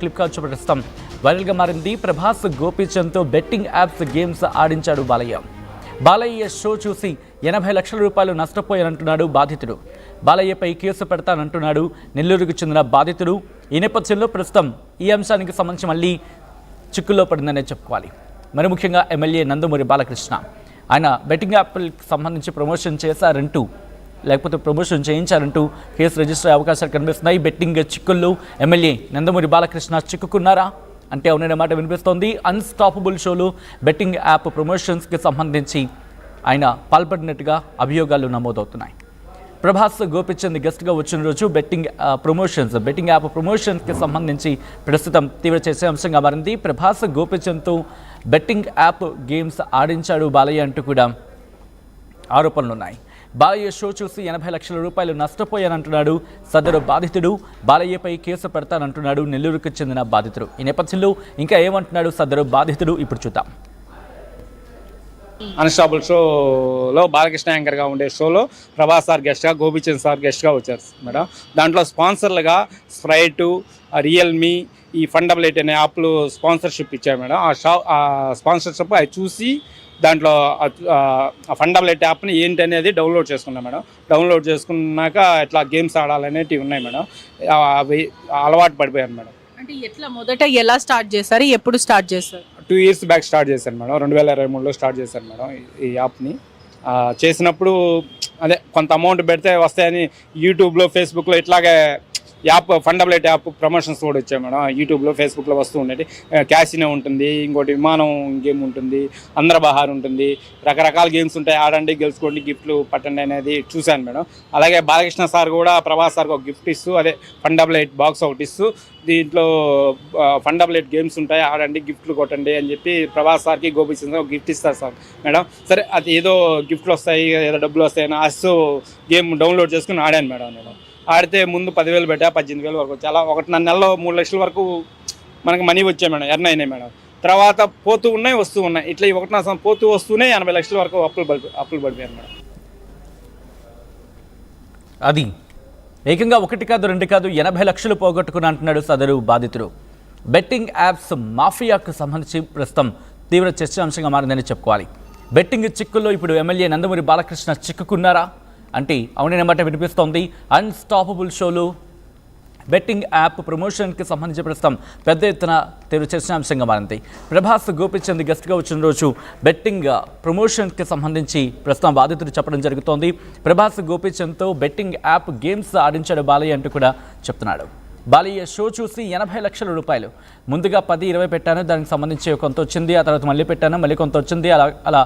Clip కావచ్చు ప్రస్తుతం వైరల్గా మారింది. ప్రభాస్ గోపీచంద్తో బెట్టింగ్ యాప్స్ గేమ్స్ ఆడించాడు బాలయ్య షో చూసి 80 లక్షల రూపాయలు నష్టపోయానంటున్నాడు బాధితుడు. బాలయ్యపై కేసు పెడతానంటున్నాడు నెల్లూరుకు చెందిన బాధితుడు. ఈ నేపథ్యంలో ప్రస్తుతం ఈ అంశానికి సంబంధించి మళ్ళీ చిక్కుల్లో పడిందనే చెప్పుకోవాలి. మరి ముఖ్యంగా ఎమ్మెల్యే నందమూరి బాలకృష్ణ ఆయన బెట్టింగ్ యాప్కి సంబంధించి ప్రమోషన్ చేశారంటూ లేకపోతే ప్రమోషన్ చేయించారంటూ కేసు రిజిస్టర్ అయ్యే అవకాశాలు కనిపిస్తున్నాయి. బెట్టింగ్ చిక్కుల్లో ఎమ్మెల్యే నందమూరి బాలకృష్ణ చిక్కుకున్నారా అంటే అవుననే మాట వినిపిస్తోంది. అన్స్టాపబుల్ షోలో బెట్టింగ్ యాప్ ప్రమోషన్స్కి సంబంధించి ఆయన పాల్పడినట్టుగా అభియోగాలు నమోదవుతున్నాయి. ప్రభాస్ గోపిచంద్ గెస్ట్గా వచ్చిన రోజు బెట్టింగ్ యాప్ ప్రమోషన్స్కి సంబంధించి ప్రస్తుతం తీవ్ర చర్చ అంశంగా మారింది. ప్రభాస్ గోపిచంద్తో బెట్టింగ్ యాప్ గేమ్స్ ఆడించాడు బాలయ్య అంటూ కూడా ఆరోపణలున్నాయి. బాలయ్య షో చూసి 80 లక్షల రూపాయలు నష్టపోయానంటున్నాడు సదరు బాధితుడు. బాలయ్యపై కేసు పెడతానంటున్నాడు నెల్లూరుకు చెందిన బాధితుడు. ఈ నేపథ్యంలో ఇంకా ఏమంటున్నాడు సదరు బాధితుడు ఇప్పుడు చూద్దాం. అన్స్టాపబుల్ షోలో బాలకృష్ణ యాంకర్గా ఉండే షోలో ప్రభాస్ సార్ గెస్ట్గా, గోపీచంద్ సార్ గెస్ట్గా వచ్చారు మేడం. దాంట్లో స్పాన్సర్లుగా స్ప్రైటు, రియల్మీ, ఈ ఫండబులేట్ అనే యాప్లు స్పాన్సర్షిప్ ఇచ్చారు మేడం. ఆ స్పాన్సర్షిప్ అవి చూసి దాంట్లో ఫండబులేట్ యాప్ని ఏంటి అనేది డౌన్లోడ్ చేసుకున్నాం మేడం. డౌన్లోడ్ చేసుకున్నాక ఇట్లా గేమ్స్ ఆడాలనేటివి ఉన్నాయి మేడం. అవి అలవాటు పడిపోయాను మేడం. అంటే ఎట్లా మొదట ఎలా స్టార్ట్ చేస్తారు, ఎప్పుడు స్టార్ట్ చేస్తారు? 2 years బ్యాక్ స్టార్ట్ చేశాను మేడం. 2023లో స్టార్ట్ చేశాను మేడం ఈ యాప్ని. చేసినప్పుడు అదే కొంత అమౌంట్ పెడితే వస్తాయని యూట్యూబ్లో, ఫేస్బుక్లో ఇట్లాగే యాప్ ఫండబులేట్ యాప్ ప్రమోషన్స్ కూడా వచ్చాయి మేడం. యూట్యూబ్లో, ఫేస్బుక్లో వస్తూ ఉండేది. క్యాసినో ఉంటుంది, ఇంకోటి విమానం గేమ్ ఉంటుంది, అందరబహార్ ఉంటుంది, రకరకాల గేమ్స్ ఉంటాయి. ఆడండి, గెలుచుకోండి, గిఫ్ట్లు పట్టండి అనేది చూశాను మేడం. అలాగే బాలకృష్ణ సార్ కూడా ప్రభాస్ సార్కి ఒక గిఫ్ట్ ఇస్తూ అదే ఫండబులేట్ బాక్స్ ఒకటి ఇస్తూ దీంట్లో ఫండబులేట్ గేమ్స్ ఉంటాయి, ఆడండి, గిఫ్ట్లు కొట్టండి అని చెప్పి ప్రభాస్ సార్కి, గోపీచంద్ ఒక గిఫ్ట్ ఇస్తారు సార్ మేడం. సరే అది ఏదో గిఫ్ట్లు వస్తాయి, ఏదో డబ్బులు వస్తాయని ఆశతో గేమ్ డౌన్లోడ్ చేసుకుని ఆడాను మేడం. నేను ఆడితే ముందు 10,000 పెట్టా, 18,000 వరకు వచ్చి అలా 1.5 నెలలో 3 లక్షల వరకు మనకి మనీ వచ్చాయి మేడం, ఎర్న్ అయినాయి మేడం. తర్వాత పోతూ ఉన్నాయి, వస్తూ ఉన్నాయి. ఇట్లా ఈ 1.5 సంవత్సరం పోతూ వస్తూనే 80 లక్షల వరకు అప్పులు పడిపోయారు మేడం. అది ఏకంగా 1 కాదు 2 కాదు 80 లక్షలు పోగొట్టుకుని అంటున్నాడు సదరు బాధితుడు. బెట్టింగ్ యాప్స్ మాఫియాకు సంబంధించి ప్రస్తుతం తీవ్ర చర్చాంశంగా మారిందని చెప్పుకోవాలి. బెట్టింగ్ చిక్కుల్లో ఇప్పుడు ఎమ్మెల్యే నందమూరి బాలకృష్ణ చిక్కుకున్నారా అంటే అవునమాట వినిపిస్తోంది. అన్స్టాపబుల్ షోలో బెట్టింగ్ యాప్ ప్రమోషన్కి సంబంధించి ప్రస్తుతం పెద్ద ఎత్తున తీవ్ర చర్చాంశంగా మారింది. ప్రభాస్ గోపీచంద్ గెస్ట్గా వచ్చిన రోజు బెట్టింగ్ ప్రమోషన్కి సంబంధించి ప్రస్తుతం బాధితుడు చెప్పడం జరుగుతోంది. ప్రభాస్ గోపీచంద్తో బెట్టింగ్ యాప్ గేమ్స్ ఆడించాడు బాలయ్య అంటూ కూడా చెప్తున్నాడు. బాలయ్య షో చూసి 80 లక్షల రూపాయలు ముందుగా 10-20 పెట్టాను, దానికి సంబంధించి కొంత వచ్చింది, ఆ తర్వాత మళ్ళీ పెట్టాను, మళ్ళీ కొంత వచ్చింది, అలా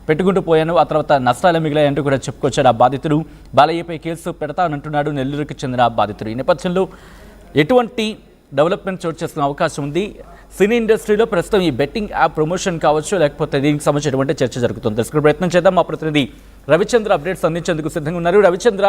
పెట్టుకుంటూ పోయాను, ఆ తర్వాత నష్టాలు మిగిలాయంటూ కూడా చెప్పుకొచ్చాడు ఆ బాధితుడు. బాలయ్యపై కేసు పెడతానంటున్నాడు నెల్లూరుకు చెందిన బాధితుడు. ఈ నేపథ్యంలో ఎటువంటి డెవలప్మెంట్ చోటు చేసుకునే అవకాశం ఉంది? సినీ ఇండస్ట్రీలో ప్రస్తుతం ఈ బెట్టింగ్ యాప్ ప్రమోషన్ కావచ్చు, లేకపోతే దీనికి సంబంధించినటువంటి చర్చ జరుగుతుంది. తెలుసుకునే ప్రయత్నం చేద్దాం. మా ప్రతినిధి రవిచంద్ర అప్డేట్స్ అందించేందుకు సిద్ధంగా ఉన్నారు. రవిచంద్ర,